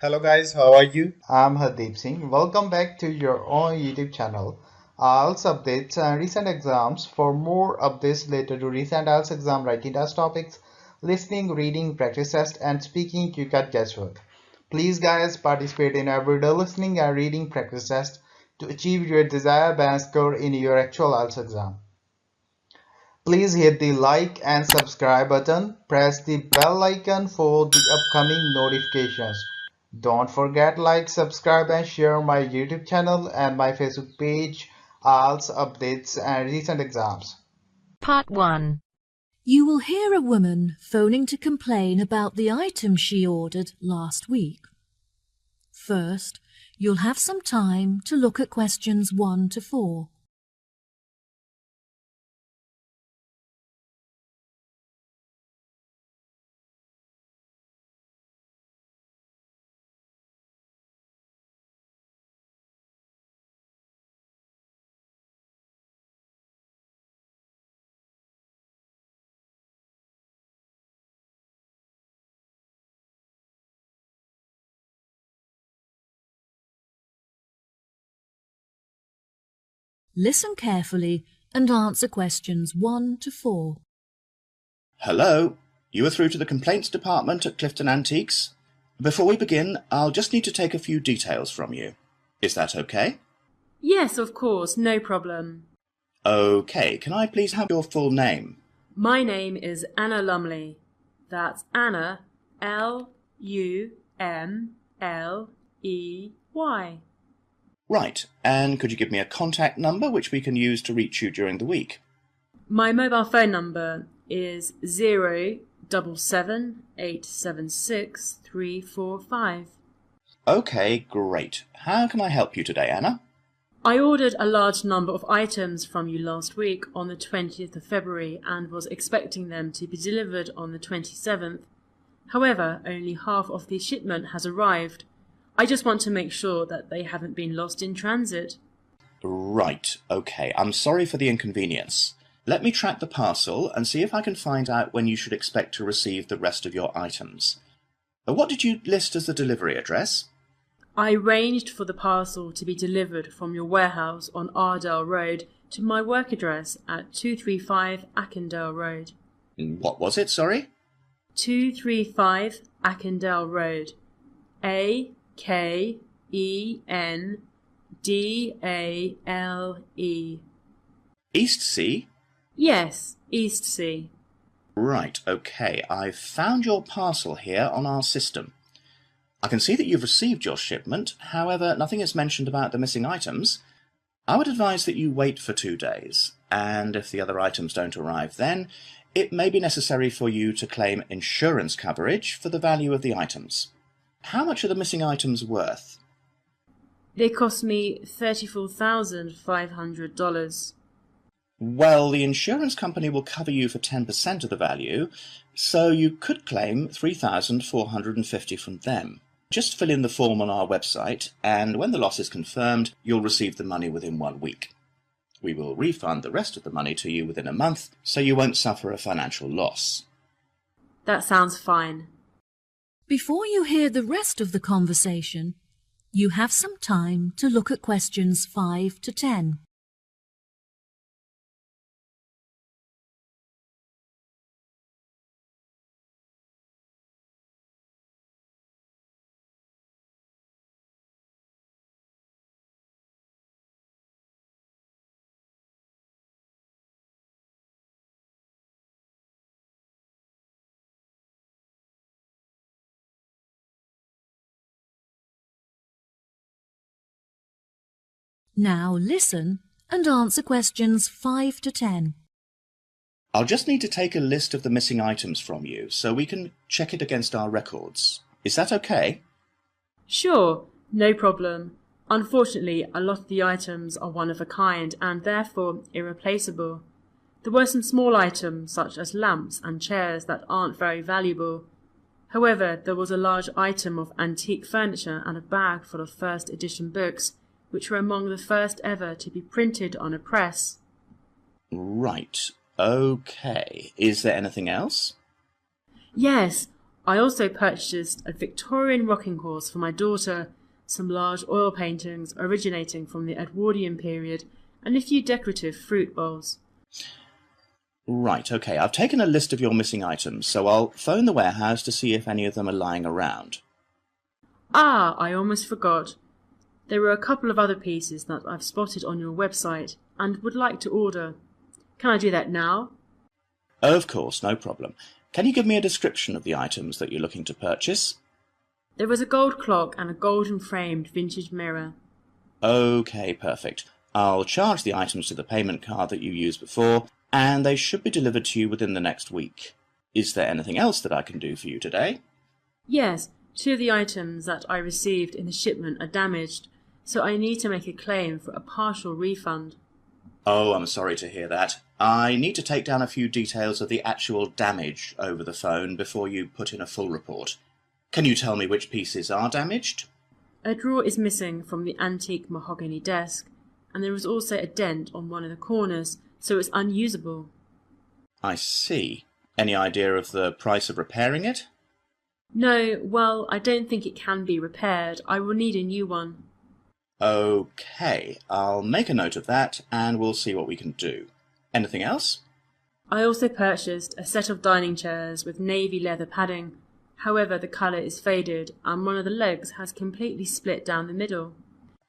Hello guys, how are you? I'm Hardeep Singh. Welcome back to your own YouTube channel. IELTS updates and recent exams. For more updates related to recent IELTS exam writing test topics, listening, reading, practice test, and speaking, you got guesswork. Please, guys, participate in everyday listening and reading practice test to achieve your desired band score in your actual IELTS exam. Please hit the like and subscribe button. Press the bell icon for the upcoming notifications. Don't forget like, subscribe and share my YouTube channel and my Facebook page, IELTS updates and recent exams. Part 1. You will hear a woman phoning to complain about the item she ordered last week. First, you'll have some time to look at questions 1 to 4. Listen carefully and answer questions 1 to 4. Hello, you are through to the complaints department at Clifton Antiques. Before we begin, I'll just need to take a few details from you. Is that okay? Yes, of course, no problem. Okay, can I please have your full name? My name is Anna Lumley. That's Anna, Lumley. Right, and could you give me a contact number which we can use to reach you during the week? My mobile phone number is 077876345. Okay, great. How can I help you today, Anna? I ordered a large number of items from you last week on the 20th of February and was expecting them to be delivered on the 27th. However, only half of the shipment has arrived. I just want to make sure that they haven't been lost in transit. Right, okay. I'm sorry for the inconvenience. Let me track the parcel and see if I can find out when you should expect to receive the rest of your items. What did you list as the delivery address? I arranged for the parcel to be delivered from your warehouse on Ardale Road to my work address at 235 Ackendale Road. What was it, sorry? 235 Ackendale Road. Akendale. East Sea? Yes, East Sea. Right, okay. I've found your parcel here on our system. I can see that you've received your shipment, however, nothing is mentioned about the missing items. I would advise that you wait for 2 days, and if the other items don't arrive then, it may be necessary for you to claim insurance coverage for the value of the items. How much are the missing items worth? They cost me $34,500. Well, the insurance company will cover you for 10% of the value, so you could claim $3,450 from them. Just fill in the form on our website, and when the loss is confirmed, you'll receive the money within 1 week. We will refund the rest of the money to you within a month, so you won't suffer a financial loss. That sounds fine. Before you hear the rest of the conversation, you have some time to look at questions 5 to 10. Now listen and answer questions 5 to 10. I'll just need to take a list of the missing items from you, so we can check it against our records. Is that okay? Sure, no problem. Unfortunately, a lot of the items are one of a kind and therefore irreplaceable. There were some small items such as lamps and chairs that aren't very valuable. However, there was a large item of antique furniture and a bag full of first edition books, which were among the first ever to be printed on a press. Right, okay. Is there anything else? Yes, I also purchased a Victorian rocking horse for my daughter, some large oil paintings originating from the Edwardian period, and a few decorative fruit bowls. Right, okay, I've taken a list of your missing items, so I'll phone the warehouse to see if any of them are lying around. Ah, I almost forgot. There are a couple of other pieces that I've spotted on your website and would like to order. Can I do that now? Of course, no problem. Can you give me a description of the items that you're looking to purchase? There is a gold clock and a golden framed vintage mirror. Okay, perfect. I'll charge the items to the payment card that you used before, and they should be delivered to you within the next week. Is there anything else that I can do for you today? Yes, two of the items that I received in the shipment are damaged, so I need to make a claim for a partial refund. Oh, I'm sorry to hear that. I need to take down a few details of the actual damage over the phone before you put in a full report. Can you tell me which pieces are damaged? A drawer is missing from the antique mahogany desk, and there is also a dent on one of the corners, so it's unusable. I see. Any idea of the price of repairing it? No, well, I don't think it can be repaired. I will need a new one. Okay, I'll make a note of that and we'll see what we can do. Anything else? I also purchased a set of dining chairs with navy leather padding. However, the colour is faded and one of the legs has completely split down the middle.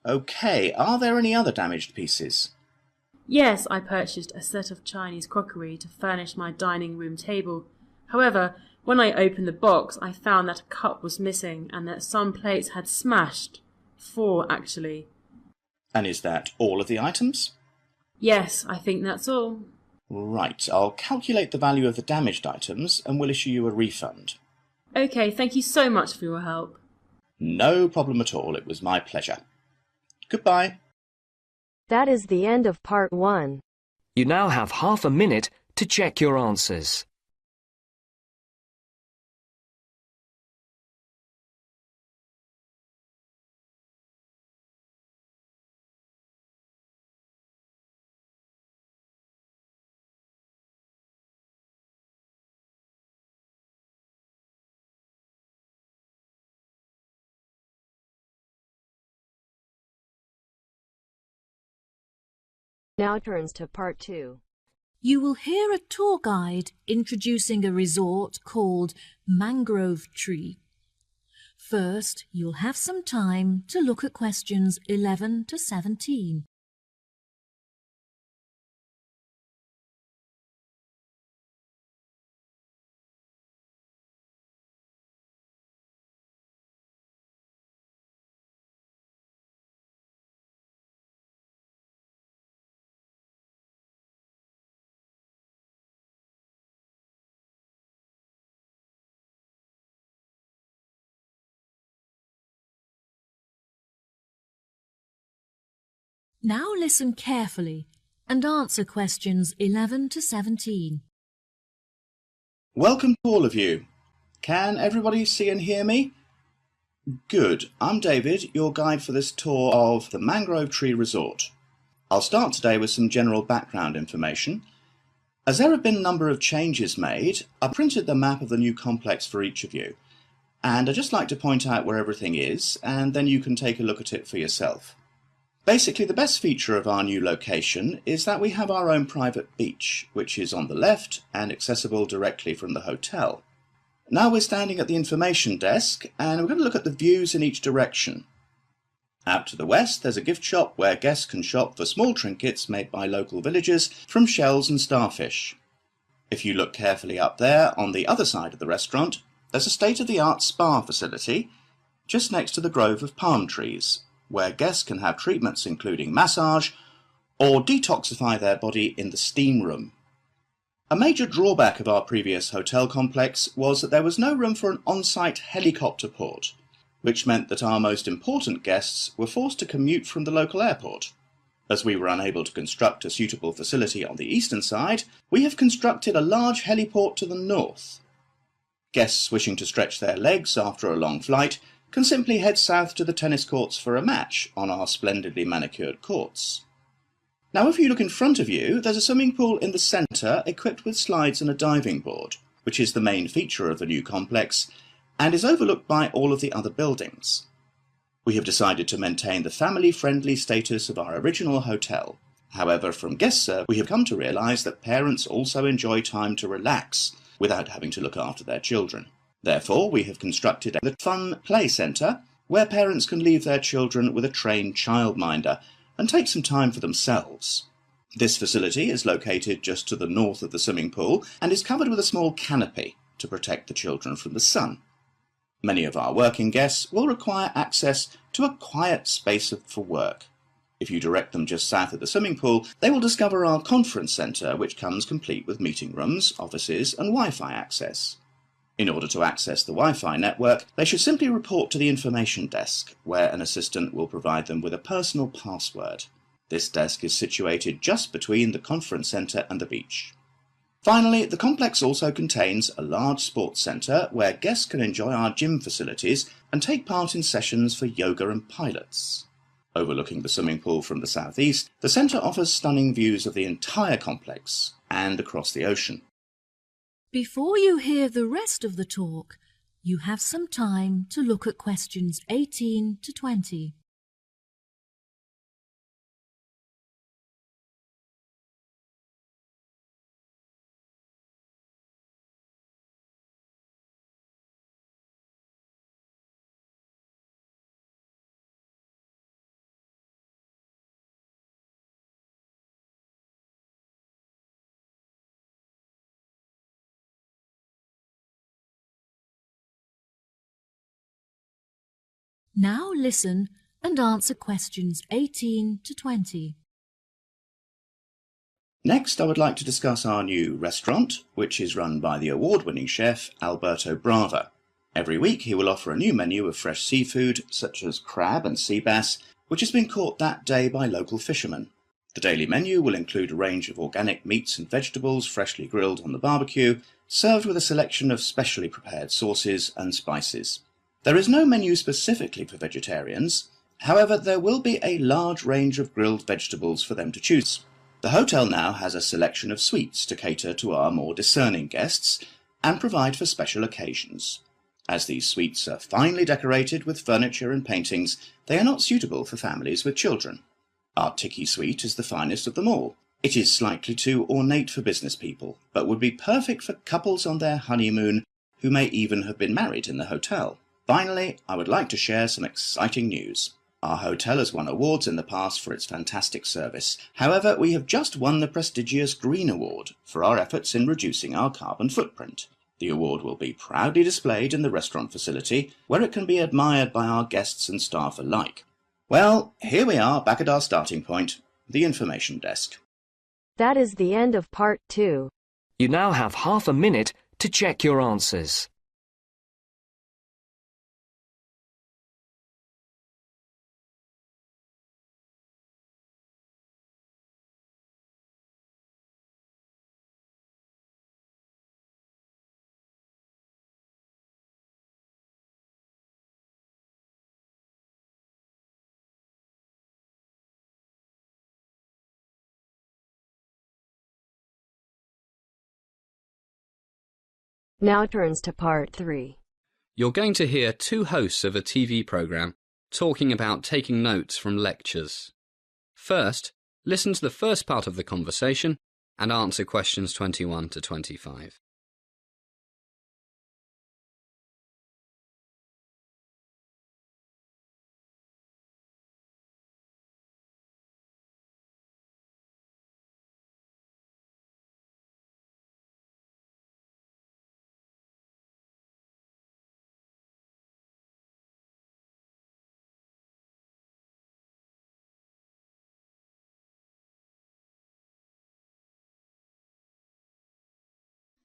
Okay, are there any other damaged pieces? Yes, I purchased a set of Chinese crockery to furnish my dining room table. However, when I opened the box, I found that a cup was missing and that some plates had smashed. 4, actually. And is that all of the items? Yes, I think that's all. Right, I'll calculate the value of the damaged items and we'll issue you a refund. Okay, thank you so much for your help. No problem at all, it was my pleasure. Goodbye. That is the end of part 1. You now have half a minute to check your answers. Now turns to part 2. You will hear a tour guide introducing a resort called Mangrove Tree. First, you'll have some time to look at questions 11 to 17. Now listen carefully and answer questions 11 to 17. Welcome to all of you. Can everybody see and hear me? Good. I'm David, your guide for this tour of the Mangrove Tree Resort. I'll start today with some general background information. As there have been a number of changes made, I printed the map of the new complex for each of you. And I'd just like to point out where everything is, and then you can take a look at it for yourself. Basically, the best feature of our new location is that we have our own private beach, which is on the left and accessible directly from the hotel. Now we're standing at the information desk and we're going to look at the views in each direction. Out to the west there's a gift shop where guests can shop for small trinkets made by local villagers from shells and starfish. If you look carefully up there on the other side of the restaurant, there's a state-of-the-art spa facility just next to the grove of palm trees, where guests can have treatments including massage or detoxify their body in the steam room. A major drawback of our previous hotel complex was that there was no room for an on-site helicopter port, which meant that our most important guests were forced to commute from the local airport. As we were unable to construct a suitable facility on the eastern side, we have constructed a large heliport to the north. Guests wishing to stretch their legs after a long flight can simply head south to the tennis courts for a match on our splendidly manicured courts. Now if you look in front of you, there's a swimming pool in the centre equipped with slides and a diving board, which is the main feature of the new complex, and is overlooked by all of the other buildings. We have decided to maintain the family-friendly status of our original hotel. However, from guest service, we have come to realise that parents also enjoy time to relax without having to look after their children. Therefore, we have constructed a fun play centre where parents can leave their children with a trained childminder and take some time for themselves. This facility is located just to the north of the swimming pool and is covered with a small canopy to protect the children from the sun. Many of our working guests will require access to a quiet space for work. If you direct them just south of the swimming pool, they will discover our conference centre, which comes complete with meeting rooms, offices and Wi-Fi access. In order to access the Wi-Fi network, they should simply report to the information desk, where an assistant will provide them with a personal password. This desk is situated just between the conference centre and the beach. Finally, the complex also contains a large sports centre where guests can enjoy our gym facilities and take part in sessions for yoga and pilates. Overlooking the swimming pool from the southeast, the centre offers stunning views of the entire complex and across the ocean. Before you hear the rest of the talk, you have some time to look at questions 18 to 20. Now listen and answer questions 18 to 20. Next, I would like to discuss our new restaurant, which is run by the award-winning chef Alberto Brava. Every week he will offer a new menu of fresh seafood, such as crab and sea bass, which has been caught that day by local fishermen. The daily menu will include a range of organic meats and vegetables freshly grilled on the barbecue, served with a selection of specially prepared sauces and spices. There is no menu specifically for vegetarians. However, there will be a large range of grilled vegetables for them to choose. The hotel now has a selection of sweets to cater to our more discerning guests and provide for special occasions. As these sweets are finely decorated with furniture and paintings, they are not suitable for families with children. Our Tiki sweet is the finest of them all. It is slightly too ornate for business people, but would be perfect for couples on their honeymoon who may even have been married in the hotel. Finally, I would like to share some exciting news. Our hotel has won awards in the past for its fantastic service. However, we have just won the prestigious Green Award for our efforts in reducing our carbon footprint. The award will be proudly displayed in the restaurant facility, where it can be admired by our guests and staff alike. Well, here we are back at our starting point, the information desk. That is the end of part 2. You now have half a minute to check your answers. Now turns to part 3. You're going to hear two hosts of a TV programme talking about taking notes from lectures. First, listen to the first part of the conversation and answer questions 21 to 25.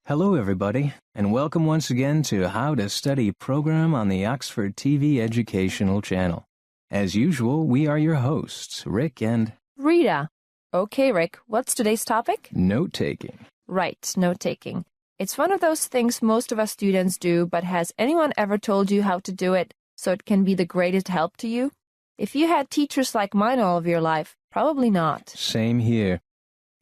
Hello everybody, and welcome once again to How to Study program on the Oxford TV Educational Channel. As usual, we are your hosts, Rick and Rita. Okay, Rick, what's today's topic? Note-taking. Right, note-taking. It's one of those things most of us students do, but has anyone ever told you how to do it so it can be the greatest help to you? If you had teachers like mine all of your life, probably not. Same here.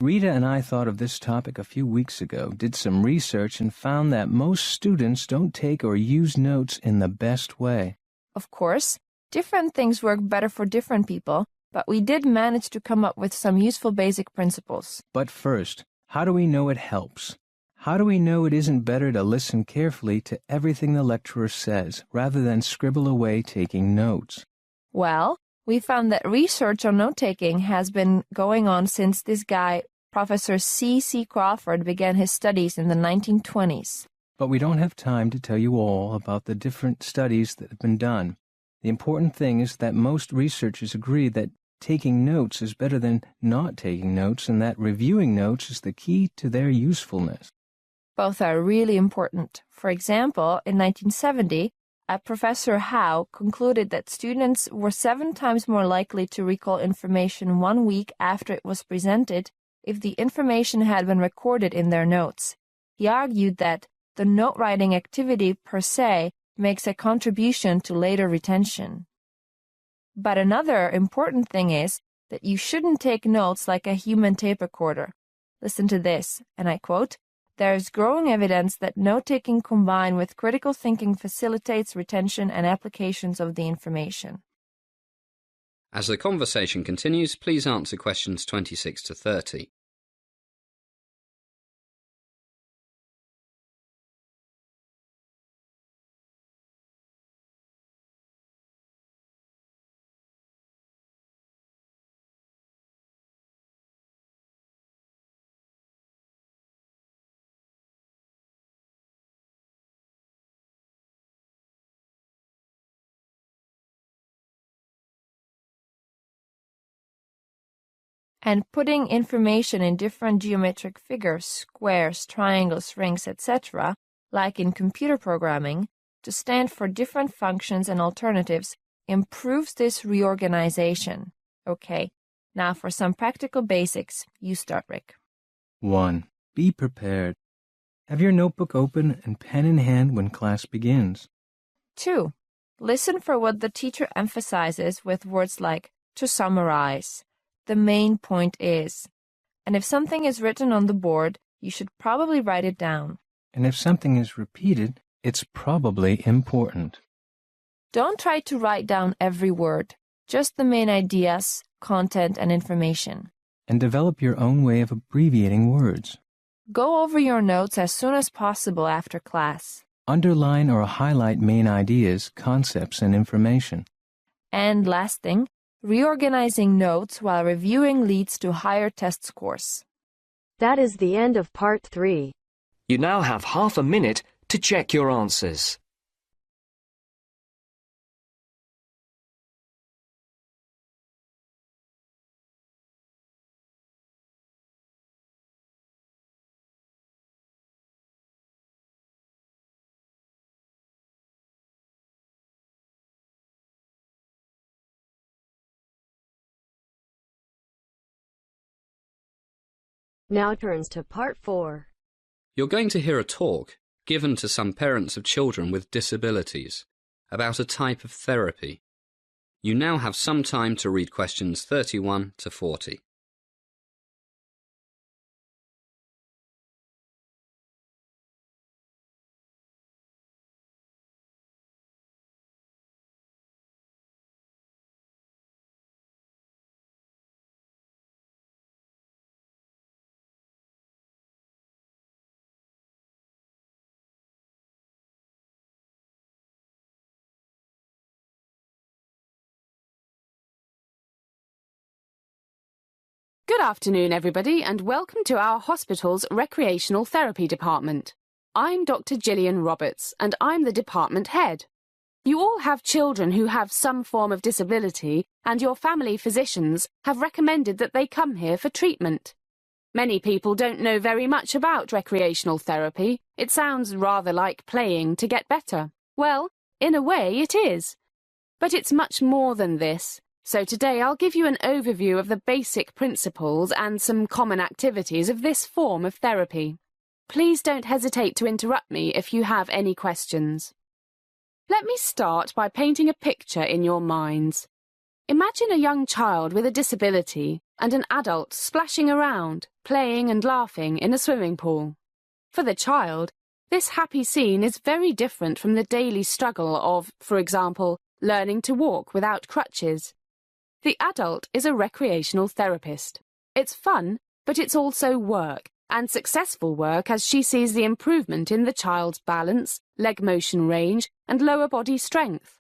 Rita and I thought of this topic a few weeks ago, did some research, and found that most students don't take or use notes in the best way. Of course, different things work better for different people, but we did manage to come up with some useful basic principles. But first, how do we know it helps? How do we know it isn't better to listen carefully to everything the lecturer says, rather than scribble away taking notes? Well, we found that research on note-taking has been going on since this guy, Professor C.C. Crawford, began his studies in the 1920s. But we don't have time to tell you all about the different studies that have been done. The important thing is that most researchers agree that taking notes is better than not taking notes, and that reviewing notes is the key to their usefulness. Both are really important. For example, in 1970, Professor Howe concluded that students were 7 times more likely to recall information 1 week after it was presented if the information had been recorded in their notes. He argued that the note-writing activity per se makes a contribution to later retention. But another important thing is that you shouldn't take notes like a human tape recorder. Listen to this, and I quote, "There is growing evidence that note-taking combined with critical thinking facilitates retention and applications of the information." As the conversation continues, please answer questions 26 to 30. And putting information in different geometric figures, squares, triangles, rings, etc., like in computer programming, to stand for different functions and alternatives improves this reorganization. Okay, now for some practical basics. You start, Rick. 1. Be prepared. Have your notebook open and pen in hand when class begins. 2. Listen for what the teacher emphasizes with words like to summarize. The main point is. And if something is written on the board, you should probably write it down. And if something is repeated, it's probably important. Don't try to write down every word, just the main ideas, content, and information. And develop your own way of abbreviating words. Go over your notes as soon as possible after class. Underline or highlight main ideas, concepts, and information. And last thing, reorganizing notes while reviewing leads to higher test scores. That is the end of part 3. You now have half a minute to check your answers. Now turns to part 4. You're going to hear a talk given to some parents of children with disabilities about a type of therapy. You now have some time to read questions 31 to 40. Good afternoon, everybody, and welcome to our hospital's Recreational Therapy Department. I'm Dr. Gillian Roberts, and I'm the department head. You all have children who have some form of disability, and your family physicians have recommended that they come here for treatment. Many people don't know very much about recreational therapy. It sounds rather like playing to get better. Well, in a way it is. But it's much more than this. So today I'll give you an overview of the basic principles and some common activities of this form of therapy. Please don't hesitate to interrupt me if you have any questions. Let me start by painting a picture in your minds. Imagine a young child with a disability and an adult splashing around, playing and laughing in a swimming pool. For the child, this happy scene is very different from the daily struggle of, for example, learning to walk without crutches. The adult is a recreational therapist. It's fun, but it's also work, and successful work as she sees the improvement in the child's balance, leg motion range, and lower body strength.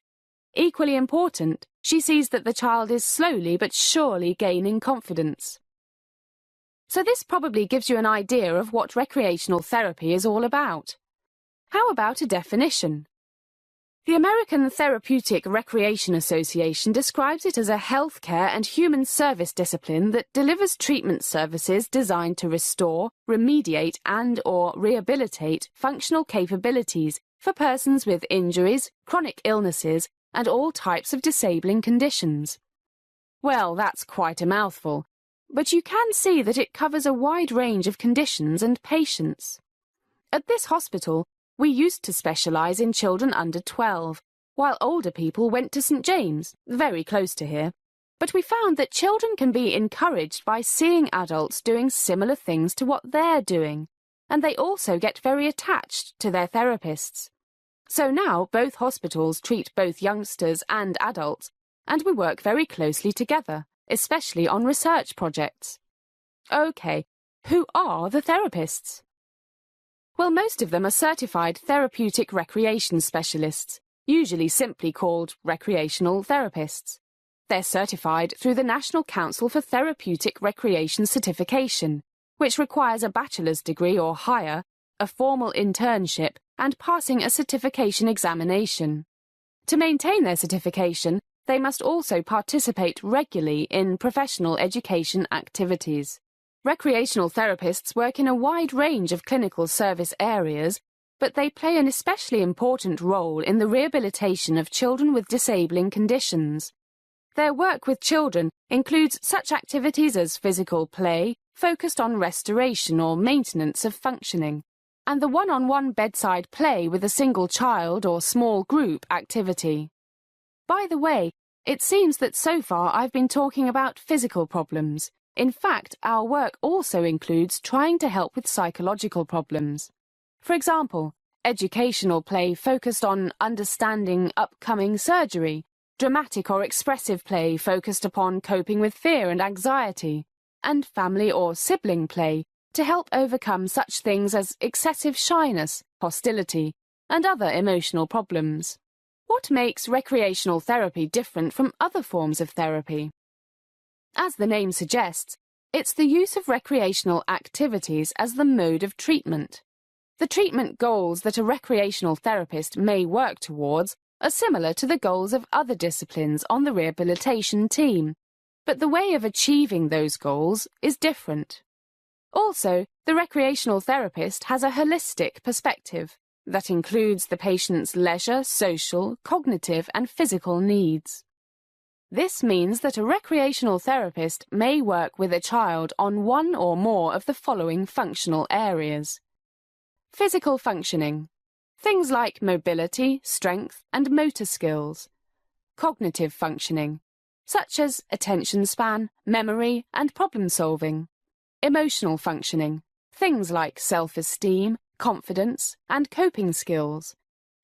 Equally important, she sees that the child is slowly but surely gaining confidence. So this probably gives you an idea of what recreational therapy is all about. How about a definition? The American Therapeutic Recreation Association describes it as a healthcare and human service discipline that delivers treatment services designed to restore, remediate and/or rehabilitate functional capabilities for persons with injuries, chronic illnesses, and all types of disabling conditions. Well, that's quite a mouthful, but you can see that it covers a wide range of conditions and patients. At this hospital, we used to specialise in children under 12, while older people went to St James, very close to here. But we found that children can be encouraged by seeing adults doing similar things to what they're doing, and they also get very attached to their therapists. So now both hospitals treat both youngsters and adults, and we work very closely together, especially on research projects. OK, who are the therapists? Well, most of them are certified therapeutic recreation specialists, usually simply called recreational therapists. They're certified through the National Council for Therapeutic Recreation Certification, which requires a bachelor's degree or higher, a formal internship, and passing a certification examination. To maintain their certification, they must also participate regularly in professional education activities. Recreational therapists work in a wide range of clinical service areas, but they play an especially important role in the rehabilitation of children with disabling conditions. Their work with children includes such activities as physical play, focused on restoration or maintenance of functioning, and the one-on-one bedside play with a single child or small group activity. By the way, it seems that so far I've been talking about physical problems. In fact, our work also includes trying to help with psychological problems. For example, educational play focused on understanding upcoming surgery, dramatic or expressive play focused upon coping with fear and anxiety, and family or sibling play to help overcome such things as excessive shyness, hostility, and other emotional problems. What makes recreational therapy different from other forms of therapy? As the name suggests, it's the use of recreational activities as the mode of treatment. The treatment goals that a recreational therapist may work towards are similar to the goals of other disciplines on the rehabilitation team, but the way of achieving those goals is different. Also, the recreational therapist has a holistic perspective that includes the patient's leisure, social, cognitive, and physical needs. This means that a recreational therapist may work with a child on one or more of the following functional areas. Physical functioning. Things like mobility, strength, and motor skills. Cognitive functioning, such as attention span, memory, and problem-solving. Emotional functioning. Things like self-esteem, confidence, and coping skills.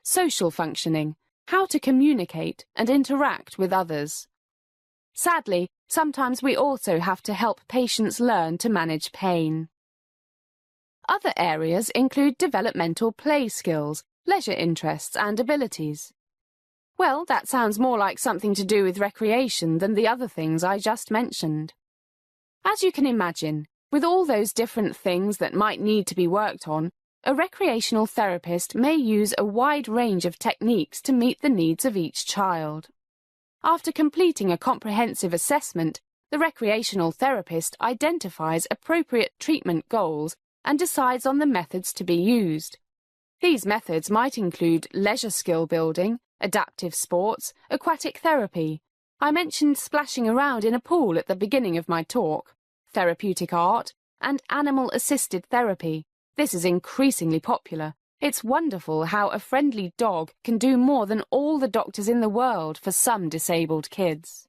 Social functioning. How to communicate and interact with others. Sadly, sometimes we also have to help patients learn to manage pain. Other areas include developmental play skills, leisure interests and abilities. Well, that sounds more like something to do with recreation than the other things I just mentioned. As you can imagine, with all those different things that might need to be worked on, a recreational therapist may use a wide range of techniques to meet the needs of each child. After completing a comprehensive assessment, the recreational therapist identifies appropriate treatment goals and decides on the methods to be used. These methods might include leisure skill building, adaptive sports, aquatic therapy. I mentioned splashing around in a pool at the beginning of my talk, therapeutic art, and animal-assisted therapy. This is increasingly popular. It's wonderful how a friendly dog can do more than all the doctors in the world for some disabled kids.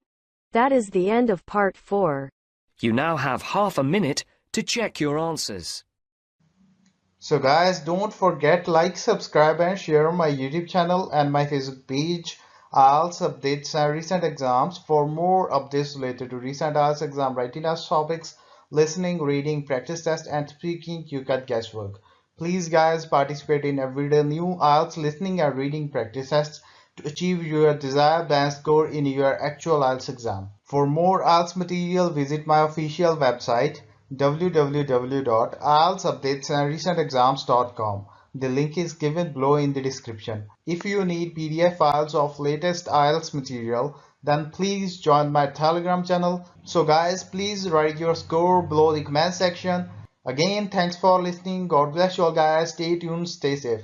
That is the end of part 4. You now have half a minute to check your answers. So guys, don't forget like, subscribe and share my YouTube channel and my Facebook page, IELTS updates and recent exams. For more updates related to recent IELTS exam writing test topics, listening, reading, practice test and speaking, you got guesswork. Please guys, participate in everyday new IELTS listening and reading practice tests to achieve your desired band score in your actual IELTS exam. For more IELTS material, visit my official website www.ieltsupdatesandrecentexams.com. The link is given below in the description. If you need PDF files of latest IELTS material, then please join my Telegram channel. So guys, please write your score below the comment section. Again, thanks for listening. God bless you all guys. Stay tuned, stay safe.